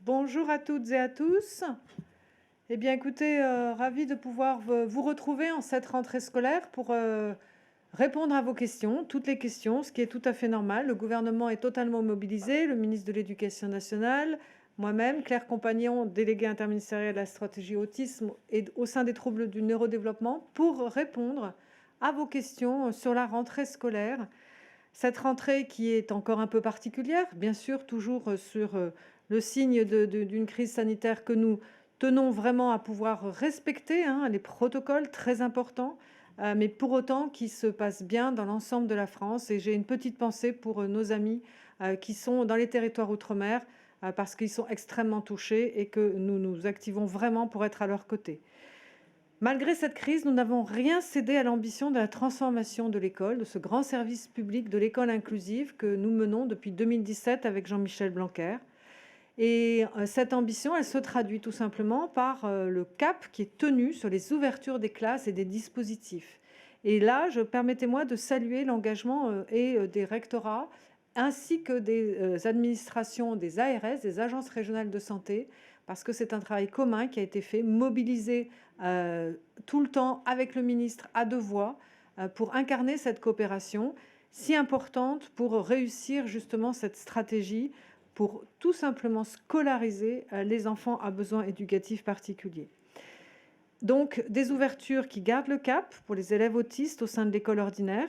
Bonjour à toutes et à tous. Eh bien, écoutez, ravi de pouvoir vous retrouver en cette rentrée scolaire pour répondre à vos questions, toutes les questions, ce qui est tout à fait normal. Le gouvernement est totalement mobilisé, le ministre de l'Éducation nationale, moi-même, Claire Compagnon, déléguée interministérielle à la stratégie autisme et au sein des troubles du neurodéveloppement, pour répondre à vos questions sur la rentrée scolaire. Cette rentrée qui est encore un peu particulière, bien sûr, toujours sur le signe d'une crise sanitaire que nous tenons vraiment à pouvoir respecter, hein, les protocoles très importants, mais pour autant qui se passe bien dans l'ensemble de la France. Et j'ai une petite pensée pour nos amis qui sont dans les territoires outre-mer, parce qu'ils sont extrêmement touchés et que nous nous activons vraiment pour être à leur côté. Malgré cette crise, nous n'avons rien cédé à l'ambition de la transformation de l'école, de ce grand service public de l'école inclusive que nous menons depuis 2017 avec Jean-Michel Blanquer. Et cette ambition, elle se traduit tout simplement par le cap qui est tenu sur les ouvertures des classes et des dispositifs. Et là, permettez-moi de saluer l'engagement des rectorats ainsi que des administrations des ARS, des agences régionales de santé, parce que c'est un travail commun qui a été fait, mobilisé tout le temps avec le ministre à deux voix pour incarner cette coopération si importante pour réussir justement cette stratégie pour tout simplement scolariser les enfants à besoins éducatifs particuliers. Donc, des ouvertures qui gardent le cap pour les élèves autistes au sein de l'école ordinaire.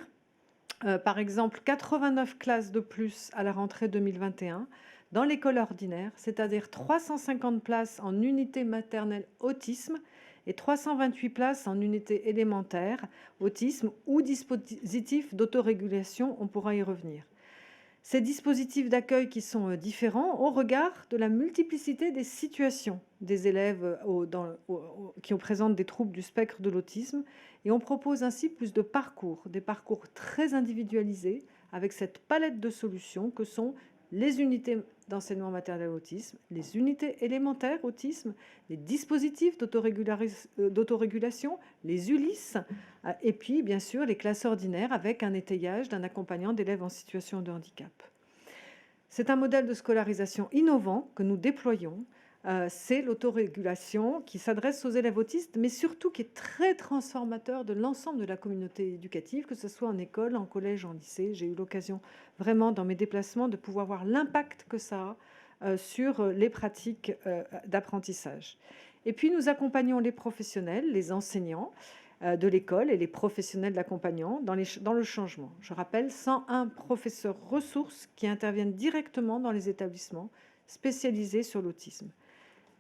Par exemple, 89 classes de plus à la rentrée 2021 dans l'école ordinaire, c'est-à-dire 350 places en unité maternelle autisme et 328 places en unité élémentaire autisme ou dispositif d'autorégulation, on pourra y revenir. Ces dispositifs d'accueil qui sont différents au regard de la multiplicité des situations des élèves qui présentent des troubles du spectre de l'autisme. Et on propose ainsi plus de parcours, des parcours très individualisés avec cette palette de solutions que sont les unités d'enseignement maternel autisme, les unités élémentaires autisme, les dispositifs d'autorégulation, les ULIS, et puis bien sûr les classes ordinaires avec un étayage d'un accompagnant d'élèves en situation de handicap. C'est un modèle de scolarisation innovant que nous déployons. C'est l'autorégulation qui s'adresse aux élèves autistes, mais surtout qui est très transformateur de l'ensemble de la communauté éducative, que ce soit en école, en collège, en lycée. J'ai eu l'occasion vraiment dans mes déplacements de pouvoir voir l'impact que ça a sur les pratiques d'apprentissage. Et puis nous accompagnons les professionnels, les enseignants de l'école et les professionnels de l'accompagnant dans le changement. Je rappelle 101 professeurs ressources qui interviennent directement dans les établissements spécialisés sur l'autisme.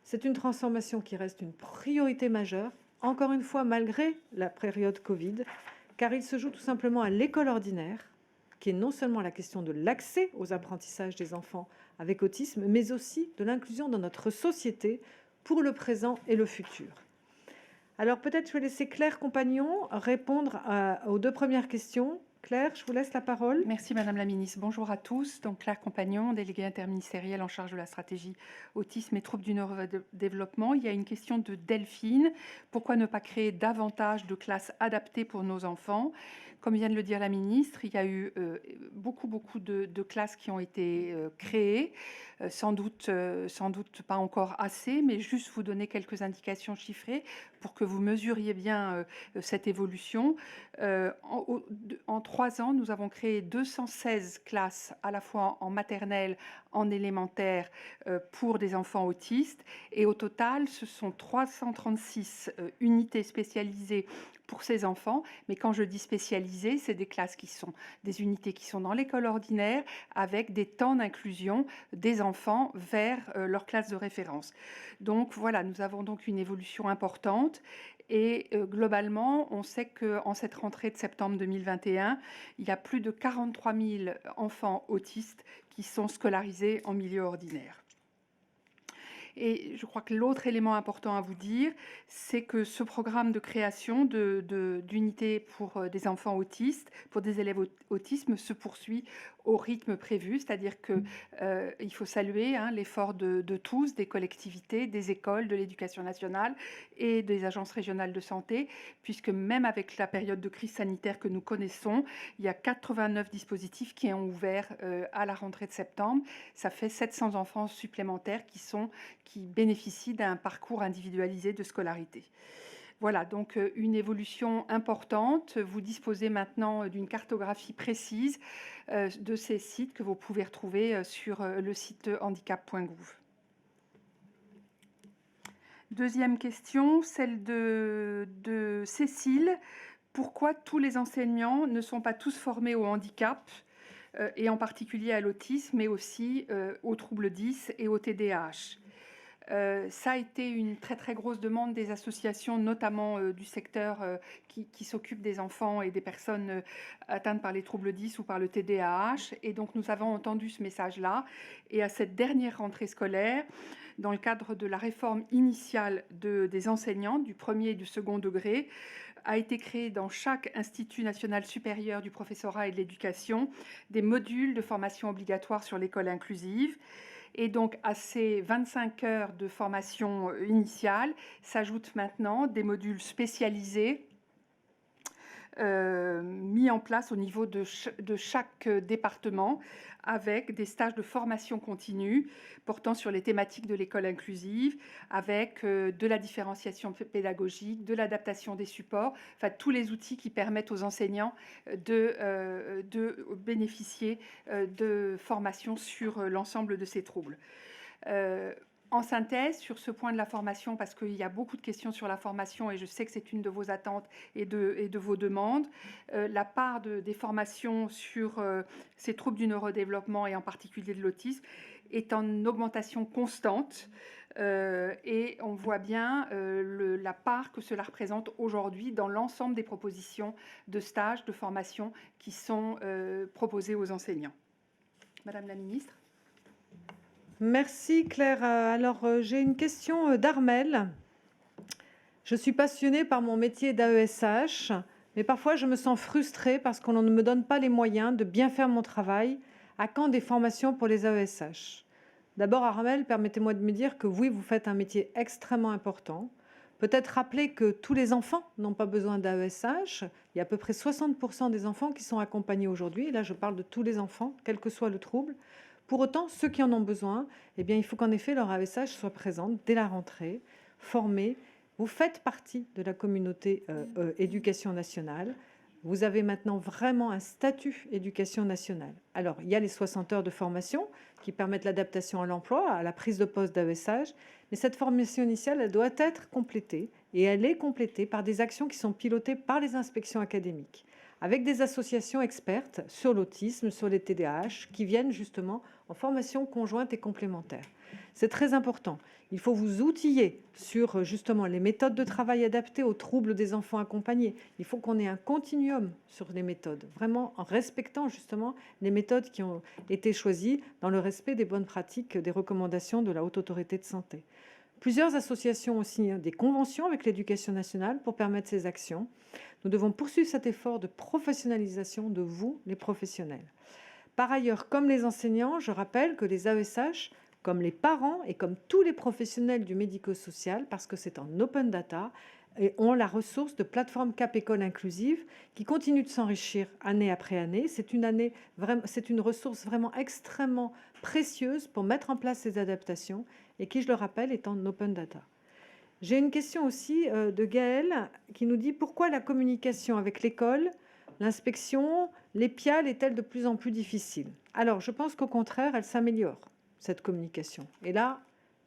C'est une transformation qui reste une priorité majeure, encore une fois malgré la période Covid, car il se joue tout simplement à l'école ordinaire, qui est non seulement la question de l'accès aux apprentissages des enfants avec autisme, mais aussi de l'inclusion dans notre société pour le présent et le futur. Alors peut-être je vais laisser Claire Compagnon répondre aux deux premières questions. Claire, je vous laisse la parole. Merci Madame la Ministre. Bonjour à tous. Donc Claire Compagnon, déléguée interministérielle en charge de la stratégie autisme et troubles du neurodéveloppement. Il y a une question de Delphine. Pourquoi ne pas créer davantage de classes adaptées pour nos enfants? Comme vient de le dire la Ministre, il y a eu beaucoup de classes qui ont été créées. Sans doute pas encore assez, mais juste vous donner quelques indications chiffrées pour que vous mesuriez bien cette évolution. En 3 ans, nous avons créé 216 classes à la fois en maternelle, en élémentaire pour des enfants autistes. Et au total, ce sont 336 unités spécialisées pour ces enfants. Mais quand je dis spécialisées, c'est des classes qui sont des unités qui sont dans l'école ordinaire avec des temps d'inclusion des enfants vers leur classe de référence. Donc voilà, nous avons donc une évolution importante. Et globalement, on sait qu'en cette rentrée de septembre 2021, il y a plus de 43 000 enfants autistes qui sont scolarisés en milieu ordinaire. Et je crois que l'autre élément important à vous dire, c'est que ce programme de création d'unités pour des enfants autistes, pour des élèves autisme, se poursuit au rythme prévu, c'est-à-dire que il faut saluer l'effort de tous, des collectivités, des écoles, de l'éducation nationale et des agences régionales de santé, puisque même avec la période de crise sanitaire que nous connaissons, il y a 89 dispositifs qui ont ouvert à la rentrée de septembre. Ça fait 700 enfants supplémentaires qui bénéficient d'un parcours individualisé de scolarité. Voilà, donc une évolution importante. Vous disposez maintenant d'une cartographie précise de ces sites que vous pouvez retrouver sur le site handicap.gouv. Deuxième question, celle de Cécile. Pourquoi tous les enseignants ne sont pas tous formés au handicap et en particulier à l'autisme, mais aussi aux troubles 10 et au TDAH? Ça a été une très très grosse demande des associations, notamment du secteur qui s'occupe des enfants et des personnes atteintes par les troubles 10 ou par le TDAH. Et donc nous avons entendu ce message-là. Et à cette dernière rentrée scolaire, dans le cadre de la réforme initiale des enseignants du premier et du second degré, a été créé dans chaque institut national supérieur du professorat et de l'éducation des modules de formation obligatoire sur l'école inclusive. Et donc, à ces 25 heures de formation initiale, s'ajoutent maintenant des modules spécialisés mis en place au niveau de chaque département, avec des stages de formation continue portant sur les thématiques de l'école inclusive, avec de la différenciation pédagogique, de l'adaptation des supports, enfin tous les outils qui permettent aux enseignants de bénéficier de formations sur l'ensemble de ces troubles. En synthèse, sur ce point de la formation, parce qu'il y a beaucoup de questions sur la formation et je sais que c'est une de vos attentes et de vos demandes, la part des formations sur ces troubles du neurodéveloppement et en particulier de l'autisme est en augmentation constante et on voit bien la part que cela représente aujourd'hui dans l'ensemble des propositions de stages, de formation qui sont proposées aux enseignants. Madame la Ministre. Merci Claire. Alors j'ai une question d'Armel. Je suis passionnée par mon métier d'AESH, mais parfois je me sens frustrée parce qu'on ne me donne pas les moyens de bien faire mon travail. À quand des formations pour les AESH? D'abord Armel, permettez-moi de me dire que oui, vous faites un métier extrêmement important. Peut-être rappeler que tous les enfants n'ont pas besoin d'AESH. Il y a à peu près 60% des enfants qui sont accompagnés aujourd'hui. Et là, je parle de tous les enfants, quel que soit le trouble. Pour autant, ceux qui en ont besoin, eh bien, il faut qu'en effet leur AESH soit présente dès la rentrée, formée. Vous faites partie de la communauté éducation nationale. Vous avez maintenant vraiment un statut éducation nationale. Alors, il y a les 60 heures de formation qui permettent l'adaptation à l'emploi, à la prise de poste d'AESH, mais cette formation initiale, elle doit être complétée, et elle est complétée par des actions qui sont pilotées par les inspections académiques, avec des associations expertes sur l'autisme, sur les TDAH, qui viennent justement en formation conjointe et complémentaire. C'est très important. Il faut vous outiller sur justement les méthodes de travail adaptées aux troubles des enfants accompagnés. Il faut qu'on ait un continuum sur les méthodes, vraiment en respectant justement les méthodes qui ont été choisies dans le respect des bonnes pratiques, des recommandations de la Haute Autorité de Santé. Plusieurs associations ont signé des conventions avec l'Éducation nationale pour permettre ces actions. Nous devons poursuivre cet effort de professionnalisation de vous, les professionnels. Par ailleurs, comme les enseignants, je rappelle que les AESH, comme les parents et comme tous les professionnels du médico-social, parce que c'est en open data, ont la ressource de plateforme Cap École Inclusive qui continue de s'enrichir année après année. C'est une ressource vraiment extrêmement précieuse pour mettre en place ces adaptations et qui, je le rappelle, est en open data. J'ai une question aussi de Gaëlle qui nous dit pourquoi la communication avec l'école, l'inspection, les PIAL est-elle de plus en plus difficile? Alors, je pense qu'au contraire, elle s'améliore, cette communication. Et là,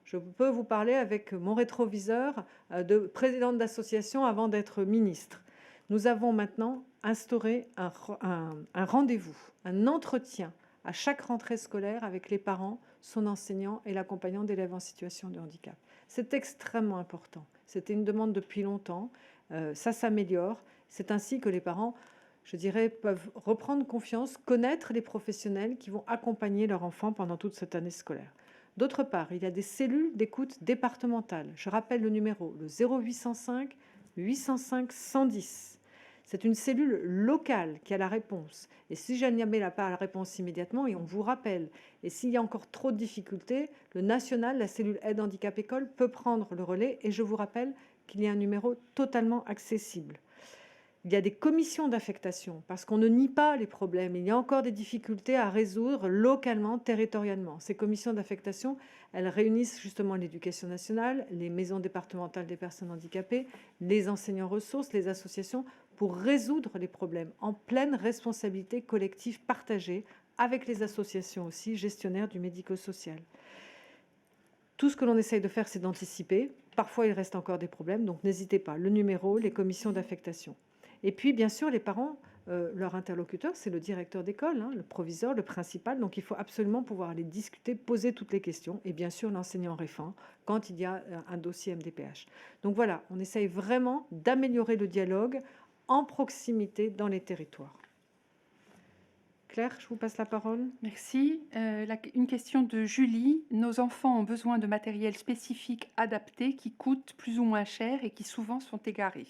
je peux vous parler avec mon rétroviseur de présidente d'association avant d'être ministre. Nous avons maintenant instauré un rendez-vous, un entretien à chaque rentrée scolaire avec les parents, son enseignant et l'accompagnant d'élèves en situation de handicap. C'est extrêmement important. C'était une demande depuis longtemps. Ça s'améliore. C'est ainsi que les parents, je dirais, peuvent reprendre confiance, connaître les professionnels qui vont accompagner leur enfant pendant toute cette année scolaire. D'autre part, il y a des cellules d'écoute départementales. Je rappelle le numéro, le 0805 805 110. C'est une cellule locale qui a la réponse. Et si je n'ai pas la réponse immédiatement, et on vous rappelle. Et s'il y a encore trop de difficultés, le national, la cellule aide handicap école, peut prendre le relais. Et je vous rappelle qu'il y a un numéro totalement accessible. Il y a des commissions d'affectation, parce qu'on ne nie pas les problèmes. Il y a encore des difficultés à résoudre localement, territorialement. Ces commissions d'affectation, elles réunissent justement l'éducation nationale, les maisons départementales des personnes handicapées, les enseignants ressources, les associations, pour résoudre les problèmes en pleine responsabilité collective partagée avec les associations aussi, gestionnaires du médico-social. Tout ce que l'on essaye de faire, c'est d'anticiper. Parfois, il reste encore des problèmes, donc n'hésitez pas. Le numéro, les commissions d'affectation. Et puis, bien sûr, les parents, leur interlocuteur, c'est le directeur d'école, hein, le proviseur, le principal. Donc, il faut absolument pouvoir aller discuter, poser toutes les questions. Et bien sûr, l'enseignant référent quand il y a un dossier MDPH. Donc voilà, on essaye vraiment d'améliorer le dialogue en proximité dans les territoires. Claire, je vous passe la parole. Merci. Une question de Julie. Nos enfants ont besoin de matériel spécifique adapté qui coûte plus ou moins cher et qui souvent sont égarés.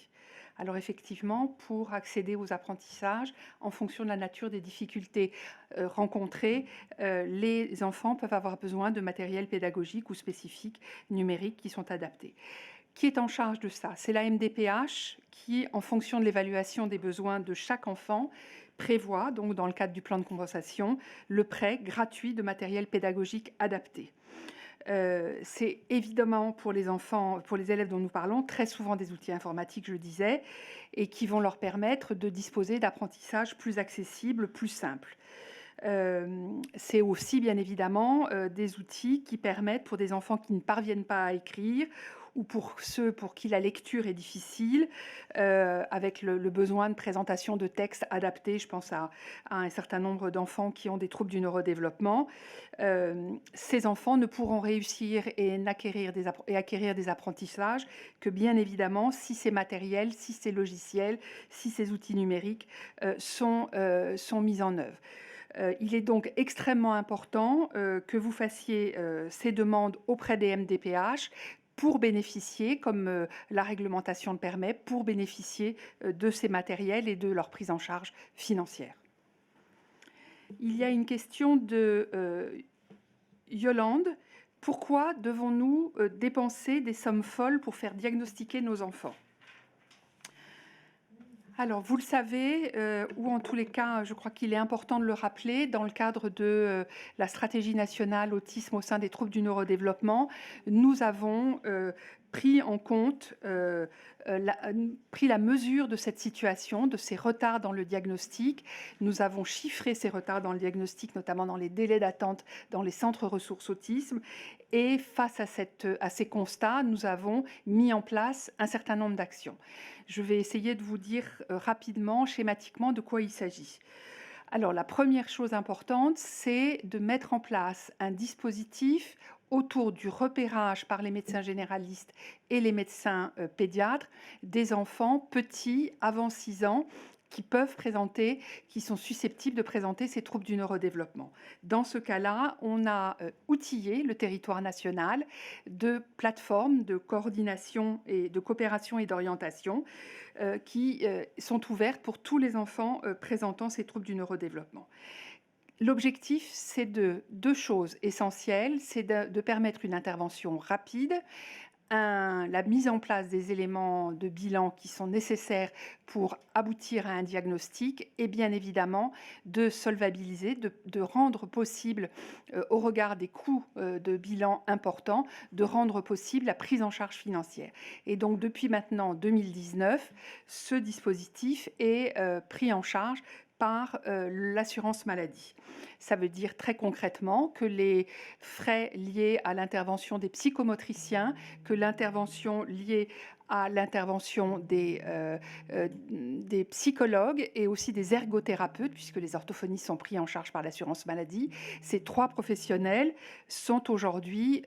Alors effectivement, pour accéder aux apprentissages, en fonction de la nature des difficultés rencontrées, les enfants peuvent avoir besoin de matériel pédagogique ou spécifique numérique qui sont adaptés. Qui est en charge de ça? C'est la MDPH qui, en fonction de l'évaluation des besoins de chaque enfant, prévoit, donc dans le cadre du plan de compensation, le prêt gratuit de matériel pédagogique adapté. C'est évidemment pour les enfants, pour les élèves dont nous parlons, très souvent des outils informatiques, je le disais, et qui vont leur permettre de disposer d'apprentissages plus accessibles, plus simples. C'est aussi bien évidemment des outils qui permettent pour des enfants qui ne parviennent pas à écrire ou pour ceux pour qui la lecture est difficile, avec le besoin de présentation de textes adaptés. Je pense à un certain nombre d'enfants qui ont des troubles du neurodéveloppement. Ces enfants ne pourront réussir et acquérir des apprentissages que bien évidemment si ces matériels, si ces logiciels, si ces outils numériques sont mis en œuvre. Il est donc extrêmement important que vous fassiez ces demandes auprès des MDPH pour bénéficier, comme la réglementation le permet, pour bénéficier de ces matériels et de leur prise en charge financière. Il y a une question de Yolande. Pourquoi devons-nous dépenser des sommes folles pour faire diagnostiquer nos enfants ? Alors, vous le savez, ou en tous les cas, je crois qu'il est important de le rappeler, dans le cadre de la stratégie nationale autisme au sein des troubles du neurodéveloppement, nous avons pris en compte, pris la mesure de cette situation, de ces retards dans le diagnostic. Nous avons chiffré ces retards dans le diagnostic, notamment dans les délais d'attente dans les centres ressources autisme. Et face à ces constats, nous avons mis en place un certain nombre d'actions. Je vais essayer de vous dire rapidement, schématiquement, de quoi il s'agit. Alors, la première chose importante, c'est de mettre en place un dispositif autour du repérage par les médecins généralistes et les médecins pédiatres des enfants petits, avant 6 ans, qui sont susceptibles de présenter ces troubles du neurodéveloppement. Dans ce cas-là, on a outillé le territoire national de plateformes de coordination et de coopération et d'orientation qui sont ouvertes pour tous les enfants présentant ces troubles du neurodéveloppement. L'objectif, c'est deux choses essentielles, c'est de permettre une intervention rapide, la mise en place des éléments de bilan qui sont nécessaires pour aboutir à un diagnostic et bien évidemment de solvabiliser, de rendre possible, au regard des coûts de bilan importants, de rendre possible la prise en charge financière. Et donc depuis maintenant 2019, ce dispositif est pris en charge par l'assurance maladie. Ça veut dire très concrètement que les frais liés à l'intervention des psychomotriciens, que l'intervention liée à l'intervention des psychologues et aussi des ergothérapeutes, puisque les orthophonistes sont pris en charge par l'assurance maladie. Ces 3 professionnels sont aujourd'hui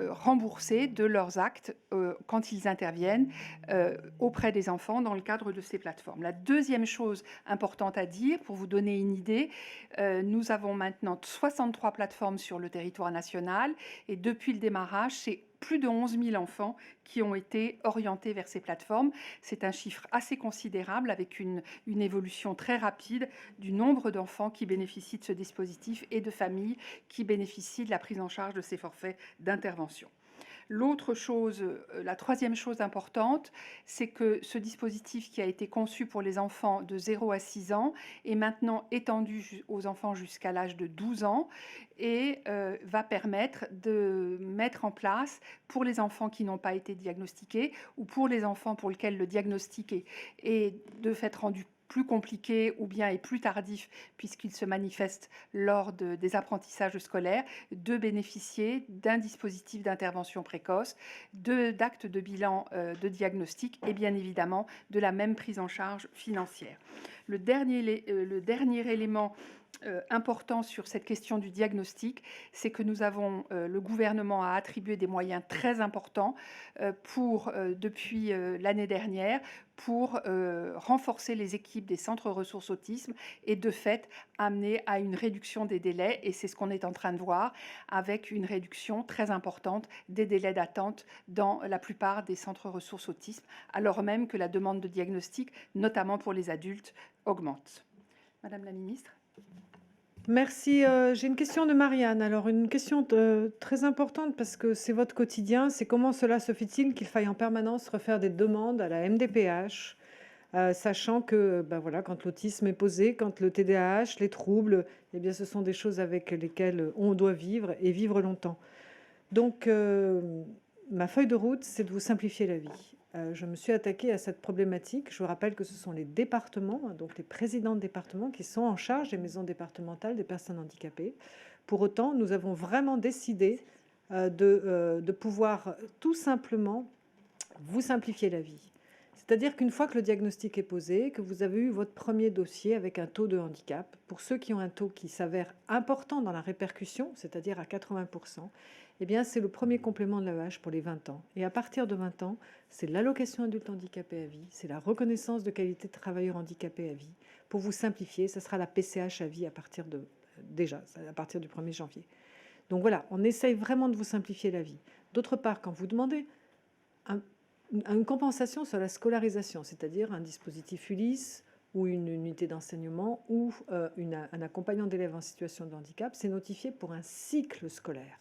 remboursés de leurs actes quand ils interviennent auprès des enfants dans le cadre de ces plateformes. La deuxième chose importante à dire, pour vous donner une idée, nous avons maintenant 63 plateformes sur le territoire national et depuis le démarrage, c'est plus de 11 000 enfants qui ont été orientés vers ces plateformes. C'est un chiffre assez considérable avec une évolution très rapide du nombre d'enfants qui bénéficient de ce dispositif et de familles qui bénéficient de la prise en charge de ces forfaits d'intervention. L'autre chose, la troisième chose importante, c'est que ce dispositif qui a été conçu pour les enfants de 0 à 6 ans est maintenant étendu aux enfants jusqu'à l'âge de 12 ans et va permettre de mettre en place pour les enfants qui n'ont pas été diagnostiqués ou pour les enfants pour lesquels le diagnostic est de fait rendu plus compliqué ou bien est plus tardif puisqu'il se manifeste lors des apprentissages scolaires, de bénéficier d'un dispositif d'intervention précoce, d'actes de bilan de diagnostic et bien évidemment de la même prise en charge financière. Le dernier élément important sur cette question du diagnostic, c'est que le gouvernement a attribué des moyens très importants depuis l'année dernière pour renforcer les équipes des centres ressources autisme et de fait amener à une réduction des délais. Et c'est ce qu'on est en train de voir avec une réduction très importante des délais d'attente dans la plupart des centres ressources autisme, alors même que la demande de diagnostic, notamment pour les adultes, augmente. Madame la ministre. Merci. J'ai une question de Marianne. Alors, une question très importante parce que c'est votre quotidien. C'est comment cela se fait-il qu'il faille en permanence refaire des demandes à la MDPH, sachant que voilà, quand l'autisme est posé, quand le TDAH, les troubles, eh bien, ce sont des choses avec lesquelles on doit vivre et vivre longtemps. Donc, ma feuille de route, c'est de vous simplifier la vie. Je me suis attaquée à cette problématique. Je vous rappelle que ce sont les départements, donc les présidents de départements, qui sont en charge des maisons départementales des personnes handicapées. Pour autant, nous avons vraiment décidé de pouvoir tout simplement vous simplifier la vie. C'est-à-dire qu'une fois que le diagnostic est posé, que vous avez eu votre premier dossier avec un taux de handicap, pour ceux qui ont un taux qui s'avère important dans la répercussion, c'est-à-dire à 80%, eh bien, c'est le premier complément de l'AEH pour les 20 ans. Et à partir de 20 ans, c'est l'allocation adulte handicapé à vie, c'est la reconnaissance de qualité de travailleur handicapé à vie. Pour vous simplifier, ce sera la PCH à vie à partir du 1er janvier. Donc voilà, on essaye vraiment de vous simplifier la vie. D'autre part, quand vous demandez une compensation sur la scolarisation, c'est-à-dire un dispositif Ulysse ou une unité d'enseignement ou un accompagnant d'élèves en situation de handicap, c'est notifié pour un cycle scolaire.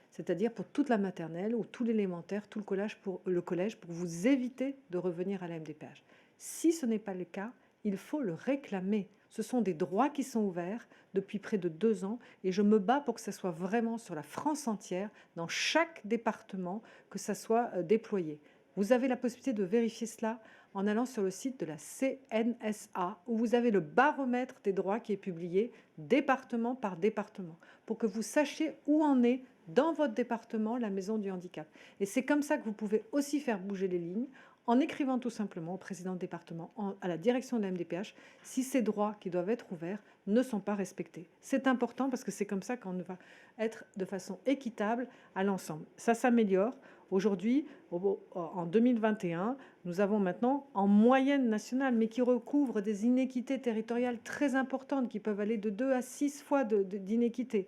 C'est-à-dire pour toute la maternelle ou tout l'élémentaire, tout le collège, pour vous éviter de revenir à la MDPH. Si ce n'est pas le cas, il faut le réclamer. Ce sont des droits qui sont ouverts depuis près de 2 ans et je me bats pour que ça soit vraiment sur la France entière, dans chaque département, que ça soit déployé. Vous avez la possibilité de vérifier cela en allant sur le site de la CNSA, où vous avez le baromètre des droits qui est publié département par département, pour que vous sachiez où en est dans votre département la maison du handicap. Et c'est comme ça que vous pouvez aussi faire bouger les lignes, en écrivant tout simplement au président de département, à la direction de la MDPH, si ces droits qui doivent être ouverts ne sont pas respectés. C'est important parce que c'est comme ça qu'on va être de façon équitable à l'ensemble. Ça s'améliore. Aujourd'hui, en 2021, nous avons maintenant en moyenne nationale, mais qui recouvre des inéquités territoriales très importantes, qui peuvent aller de 2 à 6 fois d'inéquité.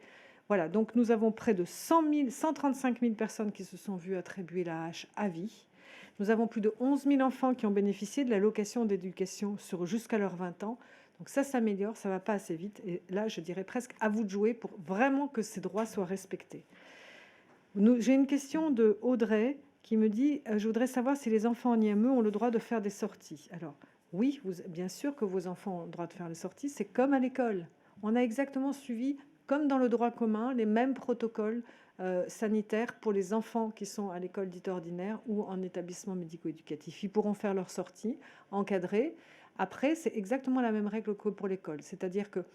Voilà, donc nous avons près de 135 000 personnes qui se sont vues attribuer l'AAH à vie. Nous avons plus de 11 000 enfants qui ont bénéficié de l'allocation d'éducation jusqu'à leurs 20 ans. Donc ça s'améliore, ça ne va pas assez vite. Et là, je dirais presque à vous de jouer pour vraiment que ces droits soient respectés. J'ai une question de Audrey qui me dit « Je voudrais savoir si les enfants en IME ont le droit de faire des sorties. » Alors, oui, bien sûr que vos enfants ont le droit de faire les sorties. C'est comme à l'école. On a exactement suivi, comme dans le droit commun, les mêmes protocoles sanitaires pour les enfants qui sont à l'école dite ordinaire ou en établissement médico-éducatif. Ils pourront faire leur sortie encadrée. Après, c'est exactement la même règle que pour l'école. C'est-à-dire qu'il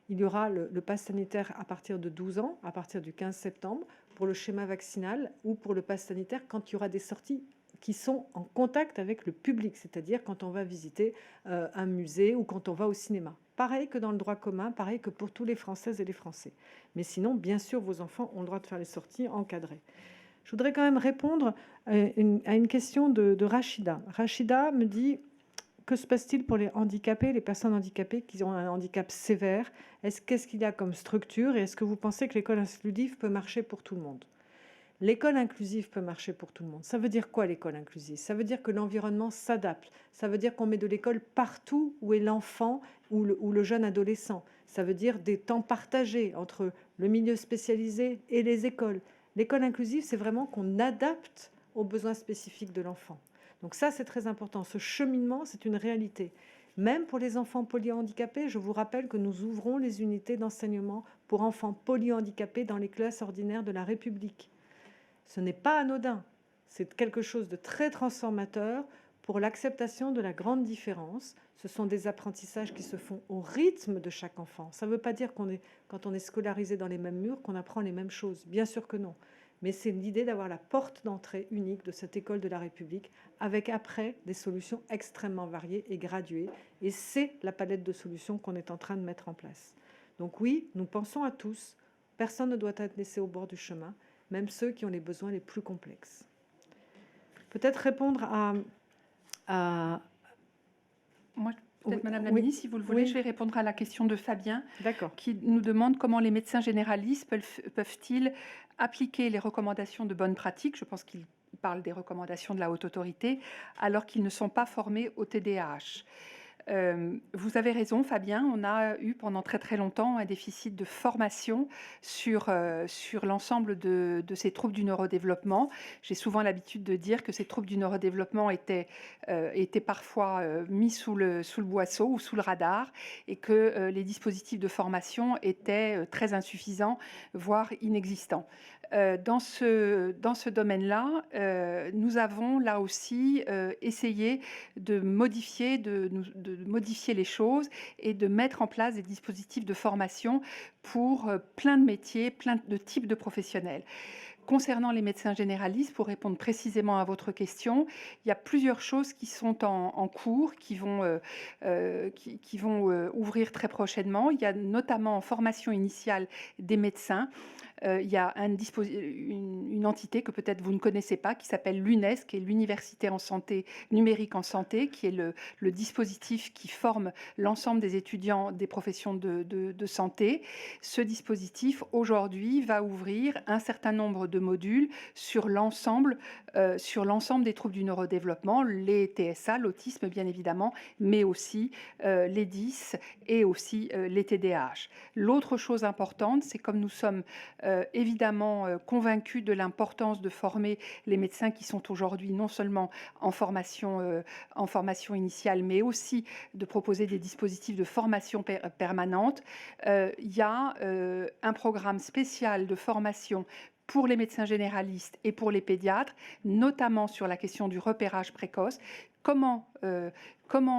y aura le pass sanitaire à partir de 12 ans, à partir du 15 septembre, pour le schéma vaccinal ou pour le pass sanitaire quand il y aura des sorties qui sont en contact avec le public, c'est-à-dire quand on va visiter un musée ou quand on va au cinéma. Pareil que dans le droit commun, pareil que pour tous les Françaises et les Français. Mais sinon, bien sûr, vos enfants ont le droit de faire les sorties encadrées. Je voudrais quand même répondre à une question de Rachida. Rachida me dit, que se passe-t-il pour les handicapés, les personnes handicapées qui ont un handicap sévère? Qu'est-ce qu'il y a comme structure et est-ce que vous pensez que l'école inclusive peut marcher pour tout le monde? L'école inclusive peut marcher pour tout le monde. Ça veut dire quoi l'école inclusive? Ça veut dire que l'environnement s'adapte. Ça veut dire qu'on met de l'école partout où est l'enfant ou le jeune adolescent. Ça veut dire des temps partagés entre le milieu spécialisé et les écoles. L'école inclusive, c'est vraiment qu'on adapte aux besoins spécifiques de l'enfant. Donc ça, c'est très important. Ce cheminement, c'est une réalité. Même pour les enfants polyhandicapés, je vous rappelle que nous ouvrons les unités d'enseignement pour enfants polyhandicapés dans les classes ordinaires de la République. Ce n'est pas anodin. C'est quelque chose de très transformateur pour l'acceptation de la grande différence. Ce sont des apprentissages qui se font au rythme de chaque enfant. Ça ne veut pas dire quand on est scolarisé dans les mêmes murs, qu'on apprend les mêmes choses. Bien sûr que non. Mais c'est l'idée d'avoir la porte d'entrée unique de cette école de la République, avec après des solutions extrêmement variées et graduées. Et c'est la palette de solutions qu'on est en train de mettre en place. Donc oui, nous pensons à tous. Personne ne doit être laissé au bord du chemin, même ceux qui ont les besoins les plus complexes. Peut-être répondre à Moi, peut-être, oui, Madame la oui, Ministre, si vous le voulez, oui. je vais répondre à la question de Fabien, D'accord. qui nous demande comment les médecins généralistes peuvent-ils appliquer les recommandations de bonne pratique, je pense qu'il parle des recommandations de la haute autorité, alors qu'ils ne sont pas formés au TDAH. Vous avez raison, Fabien, on a eu pendant très très longtemps un déficit de formation sur l'ensemble de ces troubles du neurodéveloppement. J'ai souvent l'habitude de dire que ces troubles du neurodéveloppement étaient parfois mis sous le boisseau ou sous le radar et que les dispositifs de formation étaient très insuffisants, voire inexistants. Dans ce domaine-là, nous avons là aussi essayé de modifier les choses et de mettre en place des dispositifs de formation pour plein de métiers, plein de types de professionnels. Concernant les médecins généralistes, pour répondre précisément à votre question, il y a plusieurs choses qui sont en cours, qui vont ouvrir très prochainement. Il y a notamment en formation initiale des médecins. Il y a une entité que peut-être vous ne connaissez pas qui s'appelle l'UNES, qui est l'Université en santé numérique en santé, qui est le dispositif qui forme l'ensemble des étudiants des professions de santé. Ce dispositif, aujourd'hui, va ouvrir un certain nombre de modules sur l'ensemble des troubles du neurodéveloppement, les TSA, l'autisme bien évidemment, mais aussi les DIS et aussi les TDAH. L'autre chose importante, c'est comme nous sommes évidemment convaincus de l'importance de former les médecins qui sont aujourd'hui non seulement en formation initiale, mais aussi de proposer des dispositifs de formation permanente. Il y a un programme spécial de formation pour les médecins généralistes et pour les pédiatres, notamment sur la question du repérage précoce. Comment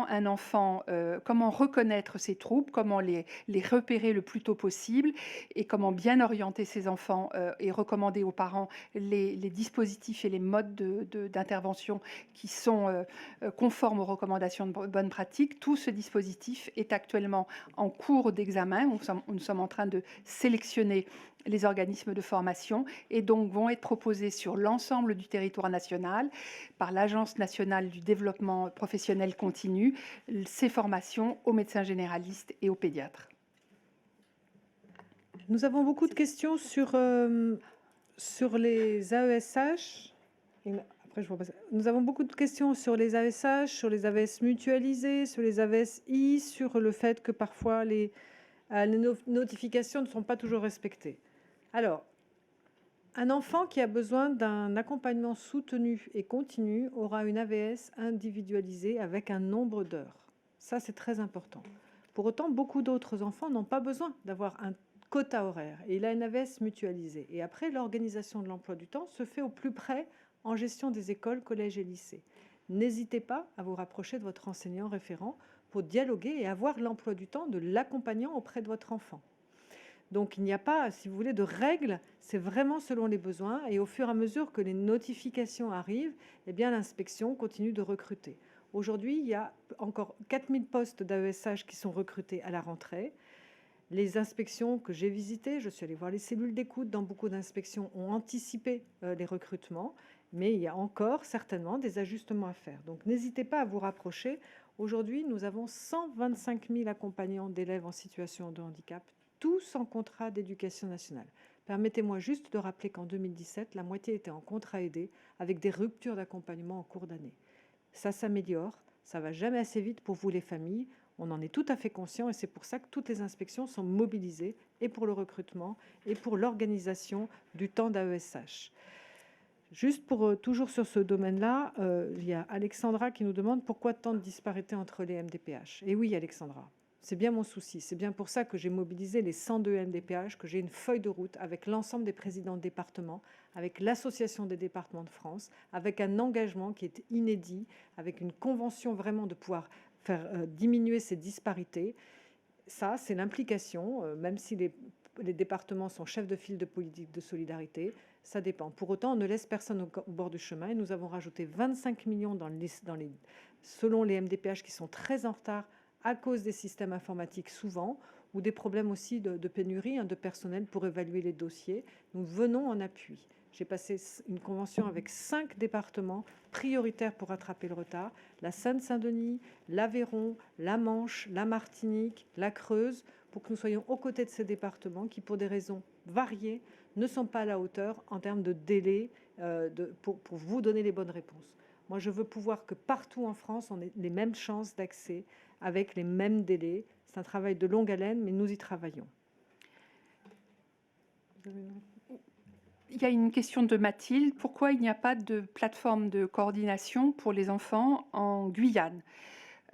un enfant, comment reconnaître ses troubles, comment les repérer le plus tôt possible et comment bien orienter ses enfants et recommander aux parents les dispositifs et les modes d'intervention qui sont conformes aux recommandations de bonne pratique. Tout ce dispositif est actuellement en cours d'examen. Nous sommes en train de sélectionner les organismes de formation et donc vont être proposés sur l'ensemble du territoire national par l'Agence nationale du développement professionnel continu, ces formations aux médecins généralistes et aux pédiatres. Nous avons beaucoup de questions sur les AESH. Nous avons beaucoup de questions sur les AESH, sur les AVS mutualisés, sur les AVSI, sur le fait que parfois les notifications ne sont pas toujours respectées. Alors, un enfant qui a besoin d'un accompagnement soutenu et continu aura une AVS individualisée avec un nombre d'heures. Ça, c'est très important. Pour autant, beaucoup d'autres enfants n'ont pas besoin d'avoir un quota horaire. Et il a une AVS mutualisée. Et après, l'organisation de l'emploi du temps se fait au plus près en gestion des écoles, collèges et lycées. N'hésitez pas à vous rapprocher de votre enseignant référent pour dialoguer et avoir l'emploi du temps de l'accompagnant auprès de votre enfant. Donc il n'y a pas, si vous voulez, de règles, c'est vraiment selon les besoins. Et au fur et à mesure que les notifications arrivent, eh bien l'inspection continue de recruter. Aujourd'hui, il y a encore 4000 postes d'AESH qui sont recrutés à la rentrée. Les inspections que j'ai visitées, je suis allée voir les cellules d'écoute dans beaucoup d'inspections, ont anticipé les recrutements, mais il y a encore certainement des ajustements à faire. Donc n'hésitez pas à vous rapprocher. Aujourd'hui, nous avons 125 000 accompagnants d'élèves en situation de handicap, tous en contrat d'éducation nationale. Permettez-moi juste de rappeler qu'en 2017, la moitié était en contrat aidé, avec des ruptures d'accompagnement en cours d'année. Ça s'améliore, ça va jamais assez vite pour vous les familles. On en est tout à fait conscient et c'est pour ça que toutes les inspections sont mobilisées et pour le recrutement et pour l'organisation du temps d'AESH. Juste pour toujours sur ce domaine-là, il y a Alexandra qui nous demande pourquoi tant de disparités entre les MDPH. Et oui, Alexandra, c'est bien mon souci. C'est bien pour ça que j'ai mobilisé les 102 MDPH, que j'ai une feuille de route avec l'ensemble des présidents de département, avec l'Association des départements de France, avec un engagement qui est inédit, avec une convention vraiment de pouvoir faire diminuer ces disparités. Ça, c'est l'implication, même si les départements sont chefs de file de politique de solidarité, ça dépend. Pour autant, on ne laisse personne au bord du chemin et nous avons rajouté 25 millions selon les MDPH qui sont très en retard à cause des systèmes informatiques souvent, ou des problèmes aussi de pénurie de personnel pour évaluer les dossiers. Nous venons en appui. J'ai passé une convention avec 5 départements prioritaires pour rattraper le retard. La Seine-Saint-Denis, l'Aveyron, la Manche, la Martinique, la Creuse, pour que nous soyons aux côtés de ces départements qui, pour des raisons variées, ne sont pas à la hauteur en termes de délai pour vous donner les bonnes réponses. Moi, je veux pouvoir que partout en France, on ait les mêmes chances d'accès avec les mêmes délais. C'est un travail de longue haleine, mais nous y travaillons. Il y a une question de Mathilde. Pourquoi il n'y a pas de plateforme de coordination pour les enfants en Guyane ?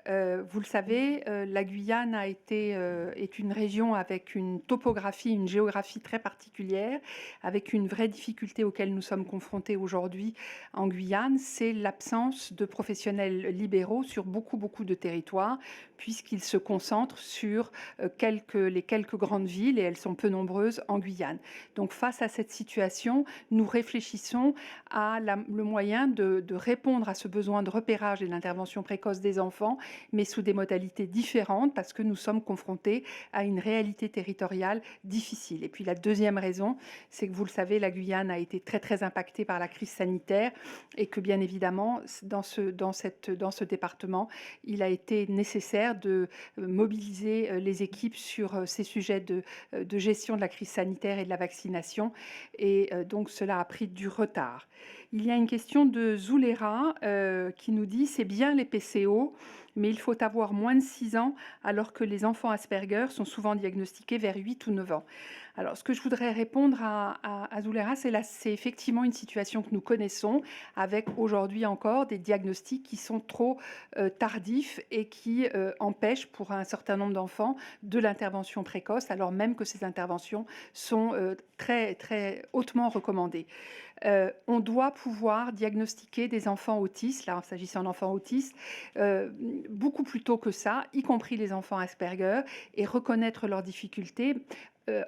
Vous le savez, la Guyane est une région avec une topographie, une géographie très particulière, avec une vraie difficulté auquel nous sommes confrontés aujourd'hui en Guyane, c'est l'absence de professionnels libéraux sur beaucoup de territoires, puisqu'ils se concentrent sur les quelques grandes villes, et elles sont peu nombreuses en Guyane. Donc face à cette situation, nous réfléchissons à le moyen de répondre à ce besoin de repérage et d'intervention précoce des enfants, mais sous des modalités différentes parce que nous sommes confrontés à une réalité territoriale difficile. Et puis la deuxième raison, c'est que vous le savez, la Guyane a été très impactée par la crise sanitaire et que bien évidemment, dans ce département, il a été nécessaire de mobiliser les équipes sur ces sujets de gestion de la crise sanitaire et de la vaccination. Et donc cela a pris du retard. Il y a une question de Zoulera qui nous dit « c'est bien les PCO, mais il faut avoir moins de 6 ans alors que les enfants Asperger sont souvent diagnostiqués vers 8 ou 9 ans. » Alors, ce que je voudrais répondre à Zoulera, c'est effectivement une situation que nous connaissons avec aujourd'hui encore des diagnostics qui sont trop tardifs et qui empêchent pour un certain nombre d'enfants de l'intervention précoce, alors même que ces interventions sont très hautement recommandées. On doit pouvoir diagnostiquer des enfants autistes, là s'agissant d'enfants autistes, beaucoup plus tôt que ça, y compris les enfants Asperger, et reconnaître leurs difficultés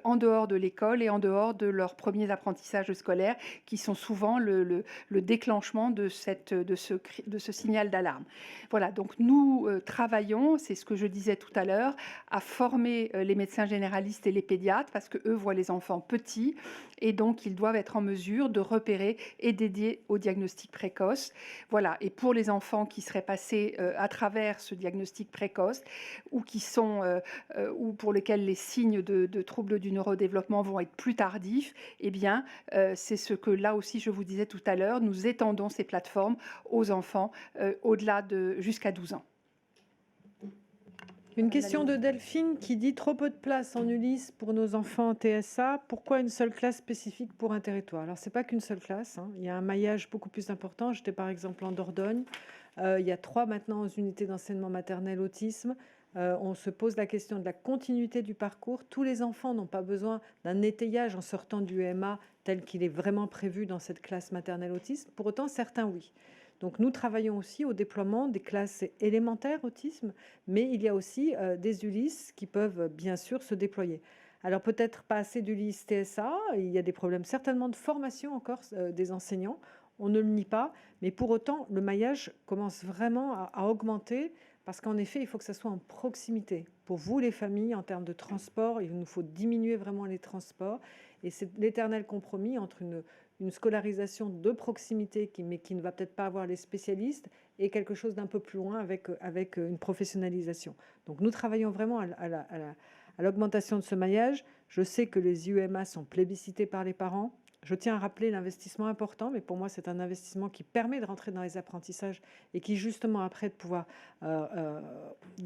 en dehors de l'école et en dehors de leurs premiers apprentissages scolaires, qui sont souvent le déclenchement de ce signal d'alarme. Voilà, donc nous travaillons, c'est ce que je disais tout à l'heure, à former les médecins généralistes et les pédiatres, parce qu'eux voient les enfants petits, et donc ils doivent être en mesure de repérer et d'aider au diagnostic précoce. Voilà, et pour les enfants qui seraient passés à travers ce diagnostic précoce, ou ou pour lesquels les signes de troubles du neurodéveloppement vont être plus tardifs, eh bien, c'est ce que là aussi je vous disais tout à l'heure, nous étendons ces plateformes aux enfants au-delà jusqu'à 12 ans. Une question de Delphine qui dit « Trop peu de place en Ulysse pour nos enfants en TSA, pourquoi une seule classe spécifique pour un territoire ?» Alors, ce n'est pas qu'une seule classe, hein. Il y a un maillage beaucoup plus important. J'étais par exemple en Dordogne. Il y a 3 maintenant unités d'enseignement maternel autisme. On se pose la question de la continuité du parcours. Tous les enfants n'ont pas besoin d'un étayage en sortant du EMA tel qu'il est vraiment prévu dans cette classe maternelle autisme. Pour autant, certains, oui. Donc nous travaillons aussi au déploiement des classes élémentaires autisme, mais il y a aussi des Ulysses qui peuvent bien sûr se déployer. Alors peut-être pas assez de l'IS TSA, il y a des problèmes certainement de formation encore des enseignants, on ne le nie pas, mais pour autant, le maillage commence vraiment à augmenter parce qu'en effet, il faut que ça soit en proximité. Pour vous, les familles, en termes de transport, il nous faut diminuer vraiment les transports et c'est l'éternel compromis entre une scolarisation de proximité mais qui ne va peut-être pas avoir les spécialistes et quelque chose d'un peu plus loin avec une professionnalisation. Donc nous travaillons vraiment à l'augmentation de ce maillage. Je sais que les UMA sont plébiscités par les parents. Je tiens à rappeler l'investissement important, mais pour moi, c'est un investissement qui permet de rentrer dans les apprentissages et qui, justement, après, de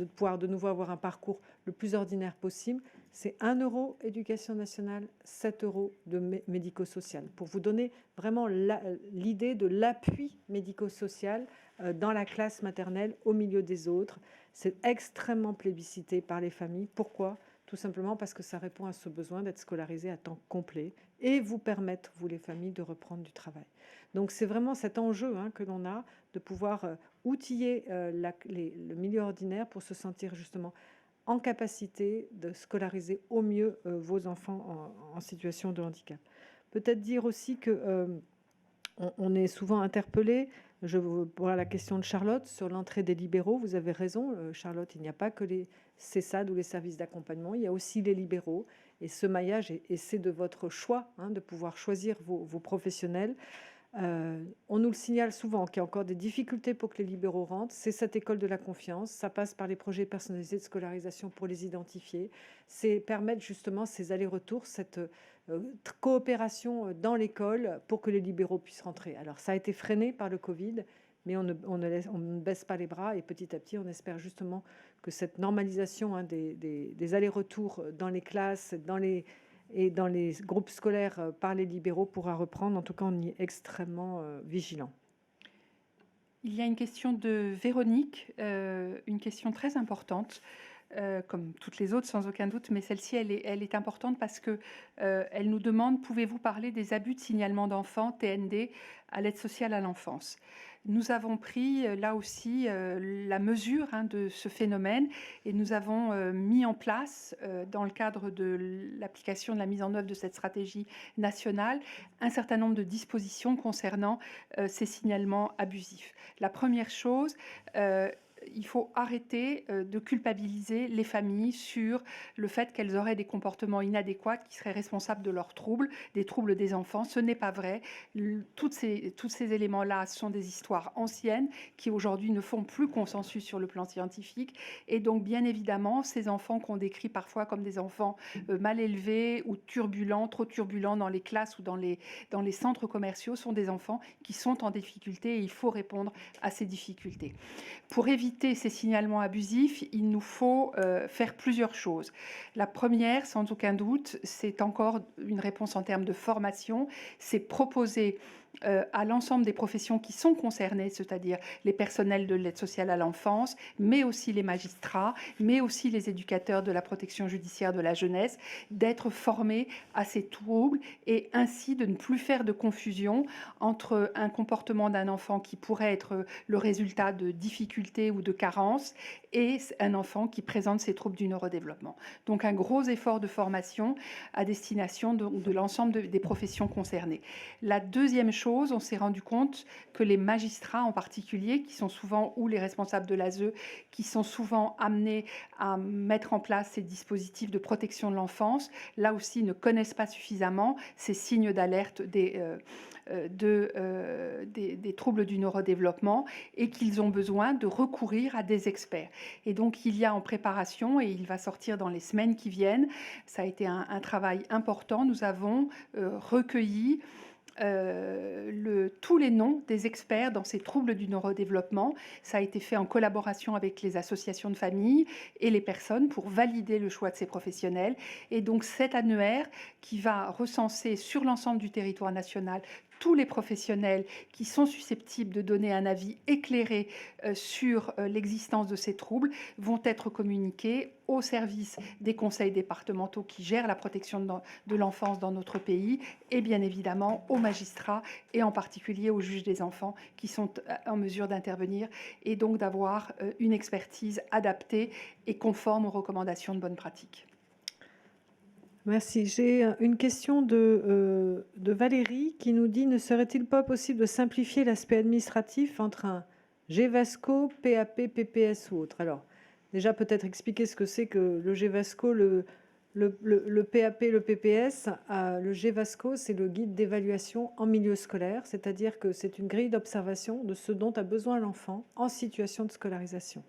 pouvoir de nouveau avoir un parcours le plus ordinaire possible. C'est 1 euro éducation nationale, 7 euros de médico-social, pour vous donner vraiment l'idée de l'appui médico-social dans la classe maternelle, au milieu des autres. C'est extrêmement plébiscité par les familles. Pourquoi ? Tout simplement parce que ça répond à ce besoin d'être scolarisé à temps complet et vous permettre, vous les familles, de reprendre du travail. Donc c'est vraiment cet enjeu que l'on a de pouvoir outiller le milieu ordinaire pour se sentir justement en capacité de scolariser au mieux vos enfants en situation de handicap. Peut-être dire aussi que on est souvent interpellé. Je vois la question de Charlotte sur l'entrée des libéraux. Vous avez raison, Charlotte, il n'y a pas que les CESAD ou les services d'accompagnement, il y a aussi les libéraux. Et ce maillage, et c'est de votre choix de pouvoir choisir vos professionnels. On nous le signale souvent qu'il y a encore des difficultés pour que les libéraux rentrent. C'est cette école de la confiance. Ça passe par les projets personnalisés de scolarisation pour les identifier. C'est permettre justement ces allers-retours, cette coopération dans l'école pour que les libéraux puissent rentrer. Alors ça a été freiné par le Covid, mais on ne baisse pas les bras et petit à petit, on espère justement que cette normalisation des allers-retours dans les classes, dans les groupes scolaires par les libéraux pourra reprendre. En tout cas, on y est extrêmement vigilant. Il y a une question de Véronique, une question très importante. Comme toutes les autres sans aucun doute, mais celle-ci, elle est importante parce que elle nous demande: pouvez-vous parler des abus de signalement d'enfants, TND, à l'aide sociale à l'enfance? Nous avons pris là aussi la mesure de ce phénomène et nous avons mis en place, dans le cadre de l'application de la mise en œuvre de cette stratégie nationale, un certain nombre de dispositions concernant ces signalements abusifs. La première chose, il faut arrêter de culpabiliser les familles sur le fait qu'elles auraient des comportements inadéquats qui seraient responsables de leurs troubles, des troubles des enfants. Ce n'est pas vrai. Tous ces éléments-là sont des histoires anciennes qui aujourd'hui ne font plus consensus sur le plan scientifique. Et donc, bien évidemment, ces enfants qu'on décrit parfois comme des enfants mal élevés ou turbulents, trop turbulents dans les classes ou dans les centres commerciaux, sont des enfants qui sont en difficulté et il faut répondre à ces difficultés. Pour éviter ces signalements abusifs, il nous faut faire plusieurs choses. La première, sans aucun doute, c'est encore une réponse en termes de formation, c'est proposer à l'ensemble des professions qui sont concernées, c'est-à-dire les personnels de l'aide sociale à l'enfance, mais aussi les magistrats, mais aussi les éducateurs de la protection judiciaire de la jeunesse, d'être formés à ces troubles et ainsi de ne plus faire de confusion entre un comportement d'un enfant qui pourrait être le résultat de difficultés ou de carences et un enfant qui présente ces troubles du neurodéveloppement. Donc un gros effort de formation à destination de l'ensemble des professions concernées. La deuxième chose, on s'est rendu compte que les magistrats en particulier, qui sont souvent, ou les responsables de l'ASE, qui sont souvent amenés à mettre en place ces dispositifs de protection de l'enfance, là aussi ne connaissent pas suffisamment ces signes d'alerte des troubles du neurodéveloppement et qu'ils ont besoin de recourir à des experts. Et donc, il y a en préparation, et il va sortir dans les semaines qui viennent, ça a été un travail important, nous avons recueilli tous les noms des experts dans ces troubles du neurodéveloppement. Ça a été fait en collaboration avec les associations de familles et les personnes pour valider le choix de ces professionnels. Et donc cet annuaire qui va recenser sur l'ensemble du territoire national tous les professionnels qui sont susceptibles de donner un avis éclairé sur l'existence de ces troubles vont être communiqués au service des conseils départementaux qui gèrent la protection de l'enfance dans notre pays et bien évidemment aux magistrats et en particulier aux juges des enfants qui sont en mesure d'intervenir et donc d'avoir une expertise adaptée et conforme aux recommandations de bonne pratique. Merci. J'ai une question de Valérie qui nous dit: ne serait-il pas possible de simplifier l'aspect administratif entre un GEVASCO, PAP, PPS ou autre? Alors, déjà, peut-être expliquer ce que c'est que le GEVASCO, le PAP, le PPS. Le GEVASCO, c'est le guide d'évaluation en milieu scolaire, c'est-à-dire que c'est une grille d'observation de ce dont a besoin l'enfant en situation de scolarisation.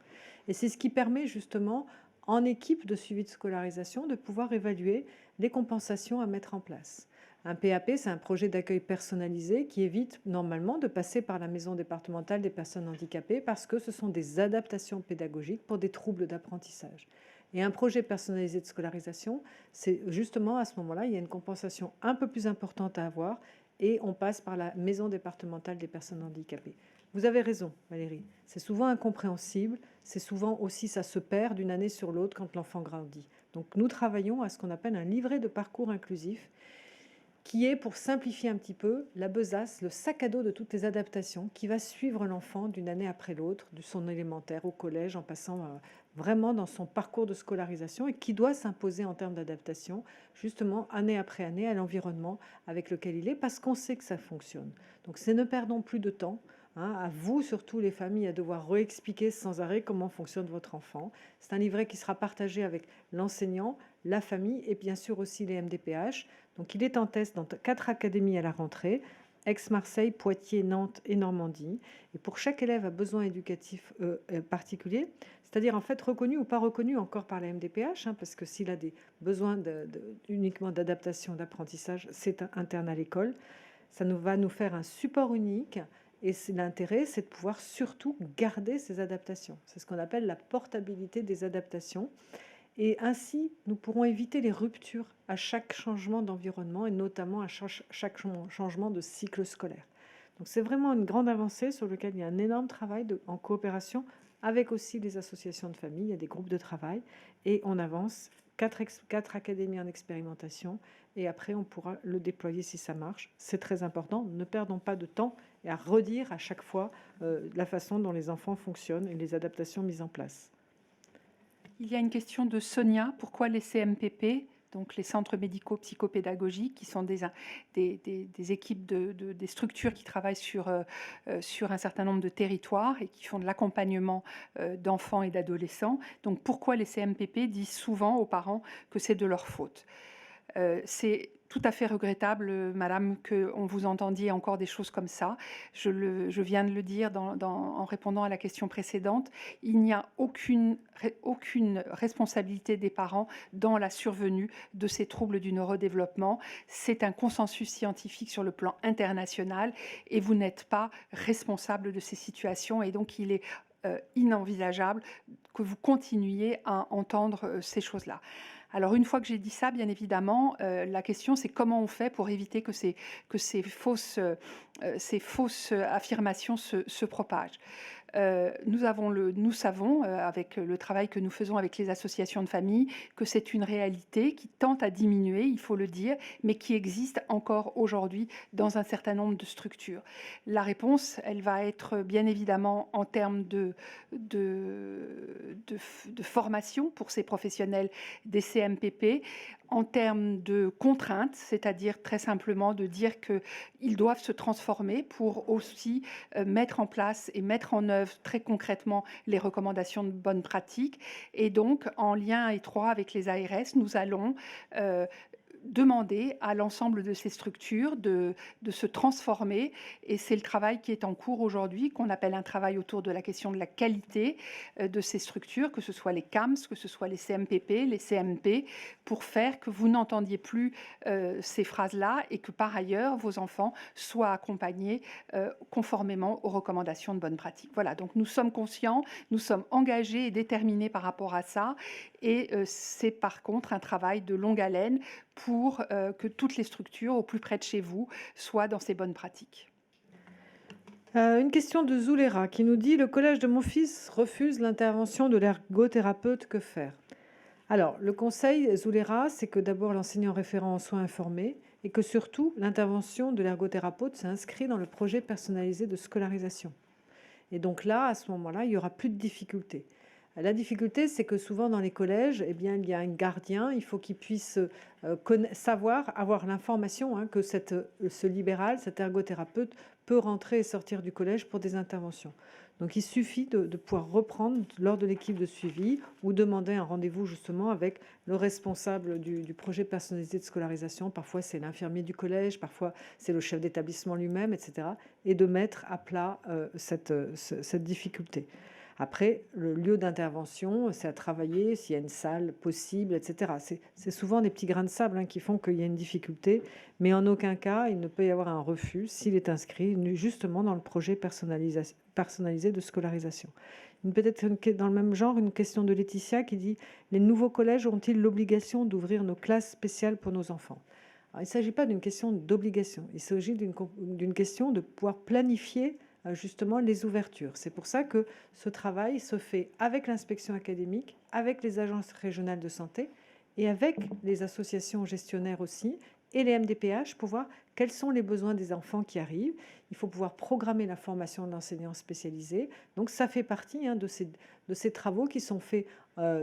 Et c'est ce qui permet justement, en équipe de suivi de scolarisation, de pouvoir évaluer les compensations à mettre en place. Un PAP, c'est un projet d'accueil personnalisé qui évite normalement de passer par la maison départementale des personnes handicapées parce que ce sont des adaptations pédagogiques pour des troubles d'apprentissage. Et un projet personnalisé de scolarisation, c'est justement à ce moment-là, il y a une compensation un peu plus importante à avoir et on passe par la maison départementale des personnes handicapées. Vous avez raison, Valérie. C'est souvent incompréhensible. C'est souvent aussi, ça se perd d'une année sur l'autre quand l'enfant grandit. Donc nous travaillons à ce qu'on appelle un livret de parcours inclusif qui est, pour simplifier un petit peu, la besace, le sac à dos de toutes les adaptations qui va suivre l'enfant d'une année après l'autre, de son élémentaire au collège, en passant vraiment dans son parcours de scolarisation et qui doit s'imposer en termes d'adaptation, justement année après année à l'environnement avec lequel il est, parce qu'on sait que ça fonctionne. Donc ne perdons plus de temps. À vous, surtout les familles, à devoir réexpliquer sans arrêt comment fonctionne votre enfant. C'est un livret qui sera partagé avec l'enseignant, la famille et bien sûr aussi les MDPH. Donc il est en test dans 4 académies à la rentrée: Aix-Marseille, Poitiers, Nantes et Normandie. Et pour chaque élève à besoin éducatif particulier, c'est-à-dire en fait reconnu ou pas reconnu encore par la MDPH, parce que s'il a des besoins uniquement d'adaptation, d'apprentissage, c'est interne à l'école. Ça va nous faire un support unique. Et l'intérêt, c'est de pouvoir surtout garder ces adaptations. C'est ce qu'on appelle la portabilité des adaptations. Et ainsi, nous pourrons éviter les ruptures à chaque changement d'environnement et notamment à chaque changement de cycle scolaire. Donc c'est vraiment une grande avancée sur laquelle il y a un énorme travail en coopération avec aussi les associations de famille. Il y a des groupes de travail et on avance. 4 académies en expérimentation et après on pourra le déployer si ça marche. C'est très important. Ne perdons pas de temps et à redire à chaque fois la façon dont les enfants fonctionnent et les adaptations mises en place. Il y a une question de Sonia. Pourquoi les CMPP, donc les centres médicaux psychopédagogiques, qui sont des équipes, des structures qui travaillent sur un certain nombre de territoires et qui font de l'accompagnement d'enfants et d'adolescents. Donc pourquoi les CMPP disent souvent aux parents que c'est de leur faute? C'est tout à fait regrettable, madame, qu'on vous entendiez encore des choses comme ça. Je viens de le dire en répondant à la question précédente. Il n'y a aucune responsabilité des parents dans la survenue de ces troubles du neurodéveloppement. C'est un consensus scientifique sur le plan international et vous n'êtes pas responsable de ces situations. Et donc, il est inenvisageable que vous continuiez à entendre ces choses-là. Alors une fois que j'ai dit ça, bien évidemment, la question c'est comment on fait pour éviter que ces fausses affirmations se propagent. Nous savons, avec le travail que nous faisons avec les associations de famille, que c'est une réalité qui tente à diminuer, il faut le dire, mais qui existe encore aujourd'hui dans un certain nombre de structures. La réponse, elle va être bien évidemment en termes de formation pour ces professionnels des CMPP, en termes de contraintes, c'est-à-dire très simplement de dire qu'ils doivent se transformer pour aussi mettre en place et mettre en œuvre très concrètement les recommandations de bonne pratique. Et donc, en lien étroit avec les ARS, nous allons demander à l'ensemble de ces structures de se transformer et c'est le travail qui est en cours aujourd'hui, qu'on appelle un travail autour de la question de la qualité de ces structures, que ce soit les CAMS, que ce soit les CMPP, les CMP, pour faire que vous n'entendiez plus ces phrases-là et que par ailleurs vos enfants soient accompagnés conformément aux recommandations de bonne pratique. Voilà, donc nous sommes conscients, nous sommes engagés et déterminés par rapport à ça et c'est par contre un travail de longue haleine pour que toutes les structures au plus près de chez vous soient dans ces bonnes pratiques. Une question de Zoulera qui nous dit: le collège de mon fils refuse l'intervention de l'ergothérapeute, que faire? Alors, le conseil, Zoulera, c'est que d'abord l'enseignant référent en soit informé et que surtout l'intervention de l'ergothérapeute s'inscrit dans le projet personnalisé de scolarisation. Et donc là, à ce moment-là, il n'y aura plus de difficultés. La difficulté, c'est que souvent dans les collèges, eh bien, il y a un gardien, il faut qu'il puisse savoir, avoir l'information hein, que ce libéral, cet ergothérapeute peut rentrer et sortir du collège pour des interventions. Donc il suffit de pouvoir reprendre lors de l'équipe de suivi ou demander un rendez-vous justement avec le responsable du projet personnalisé de scolarisation. Parfois c'est l'infirmier du collège, parfois c'est le chef d'établissement lui-même, etc. Et de mettre à plat cette difficulté. Après, le lieu d'intervention, c'est à travailler, s'il y a une salle possible, etc. C'est souvent des petits grains de sable hein, qui font qu'il y a une difficulté, mais en aucun cas, il ne peut y avoir un refus s'il est inscrit justement dans le projet personnalisé de scolarisation. Peut-être dans le même genre, une question de Laetitia qui dit « Les nouveaux collèges ont-ils l'obligation d'ouvrir nos classes spéciales pour nos enfants ?» Alors, il ne s'agit pas d'une question d'obligation, il s'agit d'une question de pouvoir planifier justement les ouvertures. C'est pour ça que ce travail se fait avec l'inspection académique, avec les agences régionales de santé et avec les associations gestionnaires aussi et les MDPH pour voir quels sont les besoins des enfants qui arrivent. Il faut pouvoir programmer la formation d'enseignants spécialisés. Donc ça fait partie hein, de ces travaux qui sont faits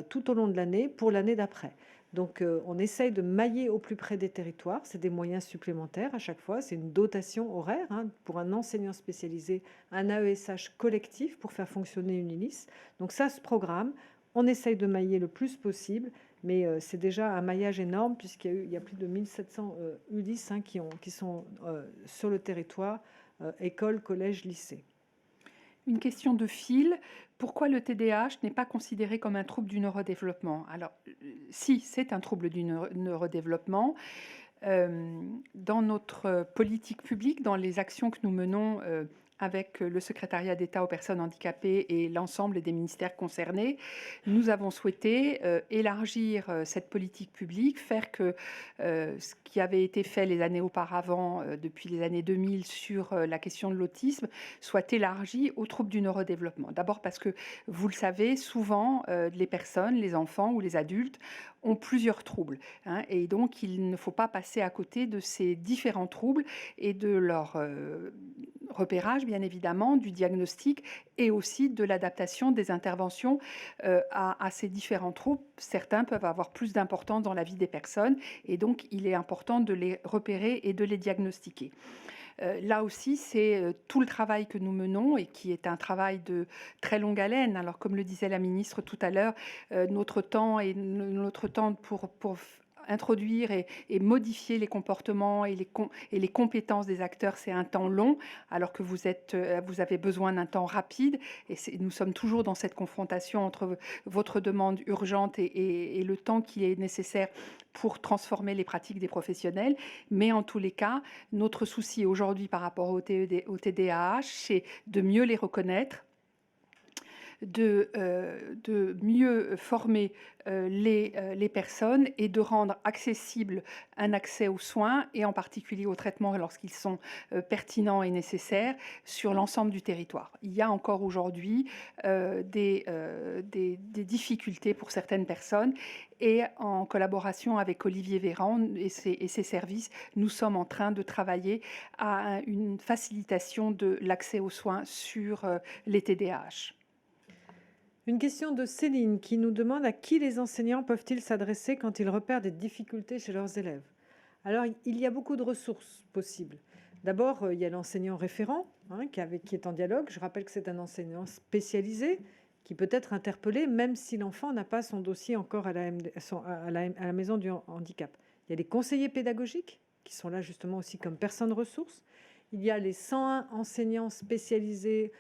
tout au long de l'année pour l'année d'après. Donc on essaye de mailler au plus près des territoires, c'est des moyens supplémentaires à chaque fois, c'est une dotation horaire hein, pour un enseignant spécialisé, un AESH collectif pour faire fonctionner une ULIS. Donc ça se programme, on essaye de mailler le plus possible, mais c'est déjà un maillage énorme puisqu'il y a plus de 1700 ULIS hein, qui sont sur le territoire, écoles, collèges, lycées. Une question de fil. Pourquoi le TDAH n'est pas considéré comme un trouble du neurodéveloppement? Alors, si, c'est un trouble du neurodéveloppement. Dans notre politique publique, dans les actions que nous menons avec le secrétariat d'État aux personnes handicapées et l'ensemble des ministères concernés, nous avons souhaité élargir cette politique publique, faire que ce qui avait été fait les années auparavant, depuis les années 2000, sur la question de l'autisme, soit élargi aux troubles du neurodéveloppement. D'abord parce que, vous le savez, souvent, les personnes, les enfants ou les adultes ont plusieurs troubles. Hein, et donc, il ne faut pas passer à côté de ces différents troubles et de leur repérage, bien évidemment, du diagnostic et aussi de l'adaptation des interventions à ces différents troubles. Certains peuvent avoir plus d'importance dans la vie des personnes et donc il est important de les repérer et de les diagnostiquer. Là aussi, c'est tout le travail que nous menons et qui est un travail de très longue haleine. Alors, comme le disait la ministre tout à l'heure, notre temps pour introduire et modifier les comportements et les compétences des acteurs, c'est un temps long, alors que vous avez besoin d'un temps rapide. Et nous sommes toujours dans cette confrontation entre votre demande urgente et le temps qui est nécessaire pour transformer les pratiques des professionnels. Mais en tous les cas, notre souci aujourd'hui par rapport au TDAH, c'est de mieux les reconnaître, de mieux former les personnes et de rendre accessible un accès aux soins et en particulier aux traitements lorsqu'ils sont pertinents et nécessaires sur l'ensemble du territoire. Il y a encore aujourd'hui des difficultés pour certaines personnes et en collaboration avec Olivier Véran et ses services, nous sommes en train de travailler à une facilitation de l'accès aux soins sur les TDAH. Une question de Céline qui nous demande à qui les enseignants peuvent-ils s'adresser quand ils repèrent des difficultés chez leurs élèves. Alors, il y a beaucoup de ressources possibles. D'abord, il y a l'enseignant référent hein, qui est en dialogue. Je rappelle que c'est un enseignant spécialisé qui peut être interpellé même si l'enfant n'a pas son dossier encore à la maison du handicap. Il y a les conseillers pédagogiques qui sont là justement aussi comme personnes ressources. Il y a les 101 enseignants spécialisés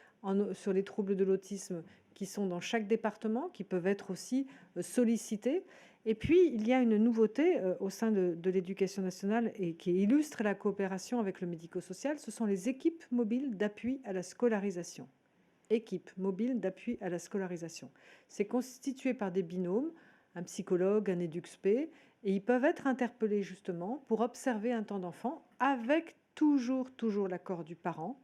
sur les troubles de l'autisme qui sont dans chaque département, qui peuvent être aussi sollicités. Et puis, il y a une nouveauté au sein de l'éducation nationale et qui illustre la coopération avec le médico-social, ce sont les équipes mobiles d'appui à la scolarisation. Équipes mobiles d'appui à la scolarisation. C'est constitué par des binômes, un psychologue, un EduxP, et ils peuvent être interpellés justement pour observer un temps d'enfant avec toujours l'accord du parent,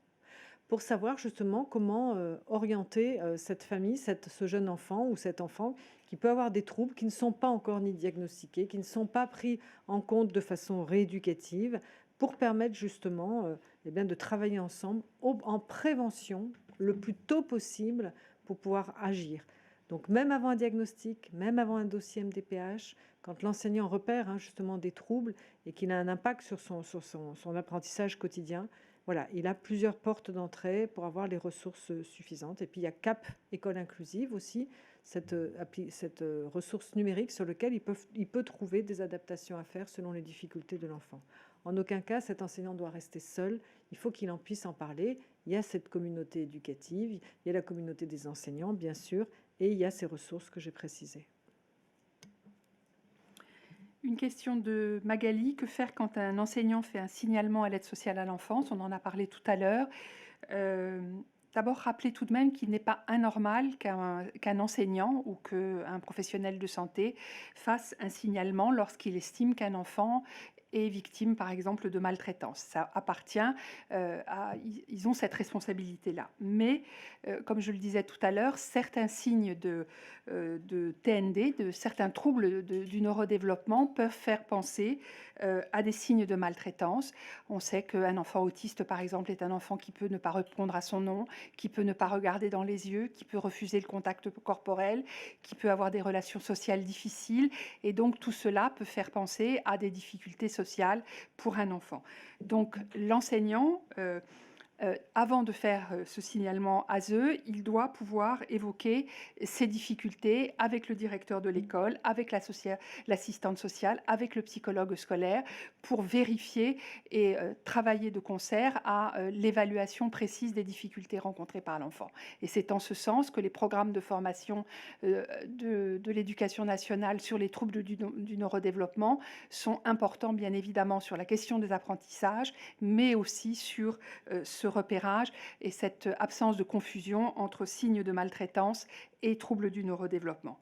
pour savoir justement comment orienter cette famille, ce jeune enfant ou cet enfant qui peut avoir des troubles qui ne sont pas encore ni diagnostiqués, qui ne sont pas pris en compte de façon rééducative, pour permettre justement de travailler ensemble en prévention le plus tôt possible pour pouvoir agir. Donc même avant un diagnostic, même avant un dossier MDPH, quand l'enseignant repère justement des troubles et qu'il a un impact sur son apprentissage quotidien, voilà, il a plusieurs portes d'entrée pour avoir les ressources suffisantes. Et puis il y a CAP, École inclusive aussi, cette ressource numérique sur laquelle il peut trouver des adaptations à faire selon les difficultés de l'enfant. En aucun cas, cet enseignant doit rester seul, il faut qu'il en puisse en parler. Il y a cette communauté éducative, il y a la communauté des enseignants, bien sûr, et il y a ces ressources que j'ai précisées. Une question de Magali. Que faire quand un enseignant fait un signalement à l'aide sociale à l'enfance? On en a parlé tout à l'heure. D'abord, rappeler tout de même qu'il n'est pas anormal qu'un enseignant ou qu'un professionnel de santé fasse un signalement lorsqu'il estime qu'un enfant est victime, par exemple, de maltraitance. Ça appartient ils ont cette responsabilité-là. Mais, comme je le disais tout à l'heure, certains signes de TND, de certains troubles du neurodéveloppement peuvent faire penser à des signes de maltraitance. On sait qu'un enfant autiste, par exemple, est un enfant qui peut ne pas répondre à son nom, qui peut ne pas regarder dans les yeux, qui peut refuser le contact corporel, qui peut avoir des relations sociales difficiles. Et donc, tout cela peut faire penser à des difficultés sociales pour un enfant. Donc, l'enseignant, avant de faire ce signalement ASE, il doit pouvoir évoquer ces difficultés avec le directeur de l'école, avec l'assistante sociale, avec le psychologue scolaire, pour vérifier et travailler de concert à l'évaluation précise des difficultés rencontrées par l'enfant. Et c'est en ce sens que les programmes de formation de l'éducation nationale sur les troubles du neurodéveloppement sont importants, bien évidemment, sur la question des apprentissages, mais aussi sur ce repérage et cette absence de confusion entre signes de maltraitance et troubles du neurodéveloppement.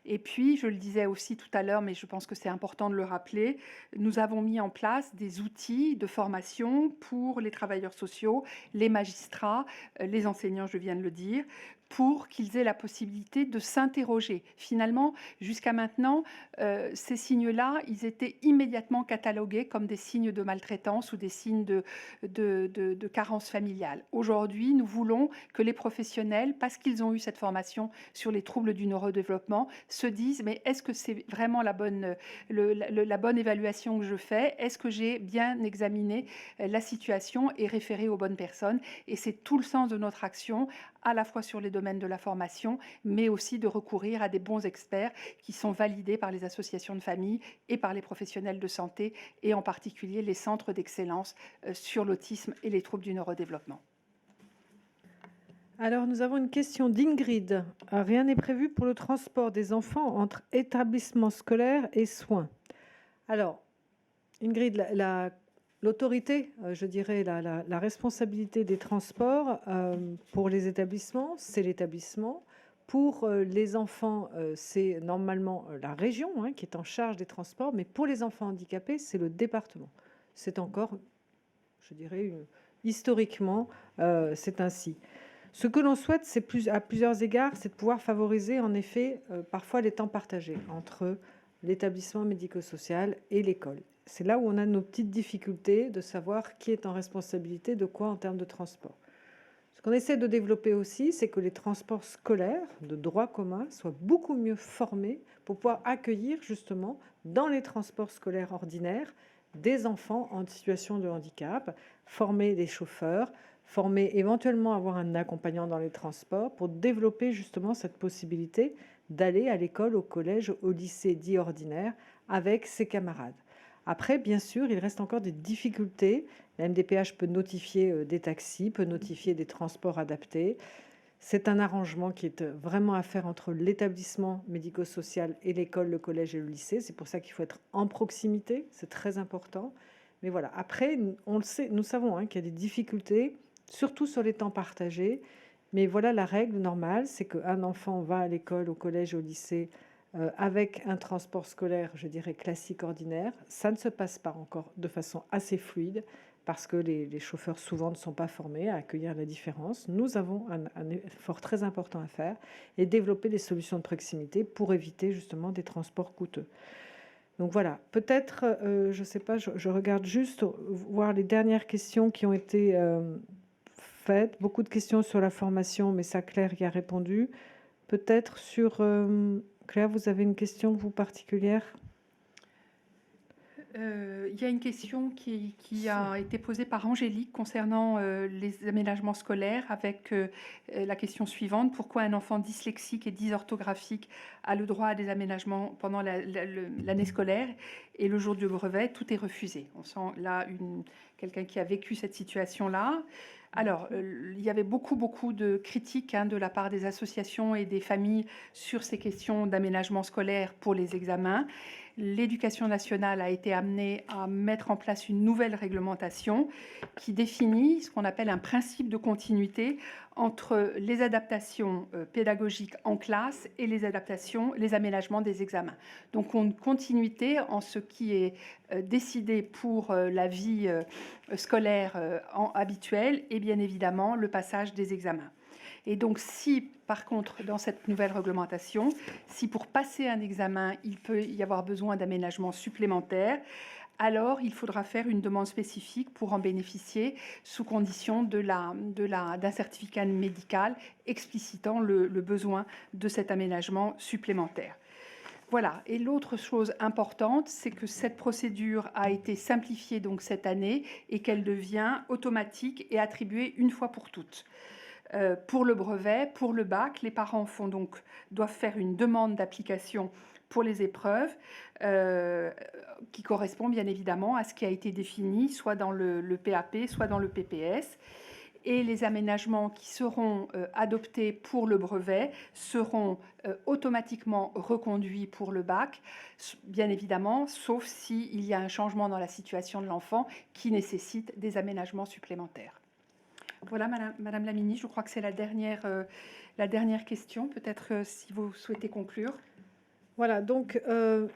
Et puis, je le disais aussi tout à l'heure, mais je pense que c'est important de le rappeler, nous avons mis en place des outils de formation pour les travailleurs sociaux, les magistrats, les enseignants, je viens de le dire, pour qu'ils aient la possibilité de s'interroger. Finalement, jusqu'à maintenant, ces signes-là, ils étaient immédiatement catalogués comme des signes de maltraitance ou des signes de carence familiale. Aujourd'hui, nous voulons que les professionnels, parce qu'ils ont eu cette formation sur les troubles du neurodéveloppement, se disent, mais est-ce que c'est vraiment la bonne évaluation que je fais? Est-ce que j'ai bien examiné la situation et référé aux bonnes personnes? Et c'est tout le sens de notre action, à la fois sur les domaines de la formation, mais aussi de recourir à des bons experts qui sont validés par les associations de famille et par les professionnels de santé, et en particulier les centres d'excellence sur l'autisme et les troubles du neurodéveloppement. Alors, nous avons une question d'Ingrid. Rien n'est prévu pour le transport des enfants entre établissements scolaires et soins. Alors, Ingrid, l'autorité, je dirais, la responsabilité des transports pour les établissements, c'est l'établissement. Pour les enfants, c'est normalement la région qui est en charge des transports, mais pour les enfants handicapés, c'est le département. C'est encore, je dirais, historiquement, c'est ainsi. Ce que l'on souhaite, à plusieurs égards, c'est de pouvoir favoriser en effet parfois les temps partagés entre l'établissement médico-social et l'école. C'est là où on a nos petites difficultés de savoir qui est en responsabilité de quoi en termes de transport. Ce qu'on essaie de développer aussi, c'est que les transports scolaires de droit commun soient beaucoup mieux formés pour pouvoir accueillir justement dans les transports scolaires ordinaires des enfants en situation de handicap, former des chauffeurs, former éventuellement avoir un accompagnant dans les transports pour développer justement cette possibilité d'aller à l'école, au collège, au lycée dit ordinaire avec ses camarades. Après, bien sûr, il reste encore des difficultés. La MDPH peut notifier des taxis, peut notifier des transports adaptés. C'est un arrangement qui est vraiment à faire entre l'établissement médico-social et l'école, le collège et le lycée. C'est pour ça qu'il faut être en proximité, c'est très important. Mais voilà, après, on le sait, nous savons qu'il y a des difficultés, surtout sur les temps partagés. Mais voilà, la règle normale, c'est qu'un enfant va à l'école, au collège, au lycée, avec un transport scolaire, je dirais, classique, ordinaire. Ça ne se passe pas encore de façon assez fluide, parce que les chauffeurs souvent ne sont pas formés à accueillir la différence. Nous avons un effort très important à faire et développer des solutions de proximité pour éviter justement des transports coûteux. Donc voilà, peut-être, je ne sais pas, je regarde juste voir les dernières questions qui ont été faites. Beaucoup de questions sur la formation, mais ça, Claire y a répondu. peut-être sur... Claire, vous avez une question, vous, particulière? Il y a une question qui a été posée par Angélique concernant les aménagements scolaires avec la question suivante. Pourquoi un enfant dyslexique et dysorthographique a le droit à des aménagements pendant l'année scolaire et le jour du brevet, tout est refusé? On sent là quelqu'un qui a vécu cette situation-là. Alors, il y avait beaucoup de critiques de la part des associations et des familles sur ces questions d'aménagement scolaire pour les examens. L'Éducation nationale a été amenée à mettre en place une nouvelle réglementation qui définit ce qu'on appelle un principe de continuité entre les adaptations pédagogiques en classe et les aménagements des examens. Donc, une continuité en ce qui est décidé pour la vie scolaire habituelle et bien évidemment le passage des examens. Et donc, si, par contre, dans cette nouvelle réglementation, si pour passer un examen, il peut y avoir besoin d'aménagements supplémentaires, alors il faudra faire une demande spécifique pour en bénéficier sous condition d'un certificat médical explicitant le besoin de cet aménagement supplémentaire. Voilà. Et l'autre chose importante, c'est que cette procédure a été simplifiée donc cette année et qu'elle devient automatique et attribuée une fois pour toutes. Pour le brevet, pour le bac, les parents doivent faire une demande d'application pour les épreuves qui correspond bien évidemment à ce qui a été défini, soit dans le PAP, soit dans le PPS. Et les aménagements qui seront adoptés pour le brevet seront automatiquement reconduits pour le bac, bien évidemment, sauf s'il y a un changement dans la situation de l'enfant qui nécessite des aménagements supplémentaires. Voilà, Madame la Ministre, je crois que c'est la dernière question. Peut-être si vous souhaitez conclure. Voilà, donc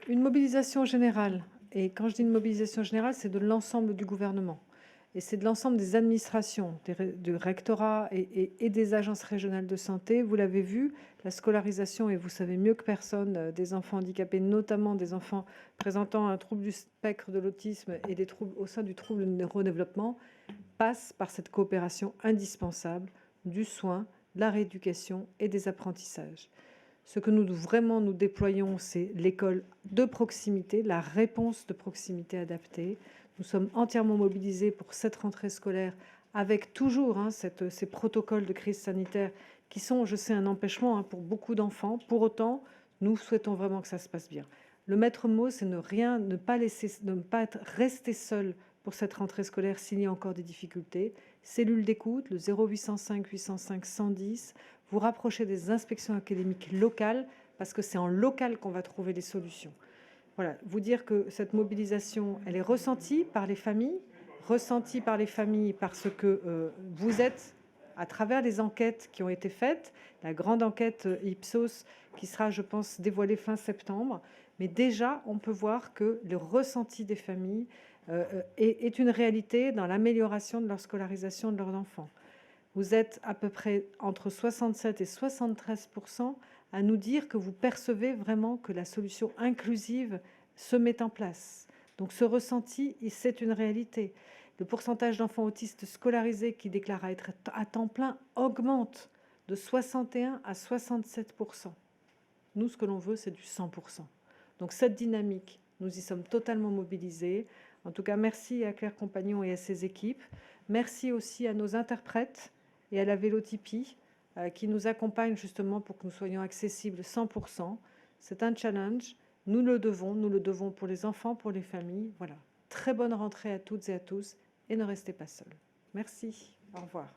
une mobilisation générale. Et quand je dis une mobilisation générale, c'est de l'ensemble du gouvernement. Et c'est de l'ensemble des administrations, du rectorat et des agences régionales de santé. Vous l'avez vu, la scolarisation, et vous savez mieux que personne, des enfants handicapés, notamment des enfants présentant un trouble du spectre de l'autisme et des troubles au sein du trouble du neurodéveloppement, passe par cette coopération indispensable du soin, de la rééducation et des apprentissages. Ce que nous déployons, c'est l'école de proximité, la réponse de proximité adaptée. Nous sommes entièrement mobilisés pour cette rentrée scolaire avec toujours ces protocoles de crise sanitaire qui sont, je sais, un empêchement pour beaucoup d'enfants. Pour autant, nous souhaitons vraiment que ça se passe bien. Le maître mot, c'est ne pas rester seul pour cette rentrée scolaire s'il y a encore des difficultés. Cellule d'écoute, le 0805 805 110, vous rapprochez des inspections académiques locales parce que c'est en local qu'on va trouver les solutions. Voilà, vous dire que cette mobilisation, elle est ressentie par les familles parce que vous êtes, à travers les enquêtes qui ont été faites, la grande enquête Ipsos qui sera, je pense, dévoilée fin septembre, mais déjà, on peut voir que le ressenti des familles est une réalité dans l'amélioration de leur scolarisation de leurs enfants. Vous êtes à peu près entre 67 et 73% à nous dire que vous percevez vraiment que la solution inclusive se met en place. Donc ce ressenti, c'est une réalité. Le pourcentage d'enfants autistes scolarisés qui déclarent être à temps plein augmente de 61 à 67%. Nous, ce que l'on veut, c'est du 100%. Donc cette dynamique, nous y sommes totalement mobilisés. En tout cas, merci à Claire Compagnon et à ses équipes. Merci aussi à nos interprètes et à la Vélotypie qui nous accompagnent justement pour que nous soyons accessibles 100%. C'est un challenge. Nous le devons pour les enfants, pour les familles. Voilà. Très bonne rentrée à toutes et à tous et ne restez pas seuls. Merci. Au revoir.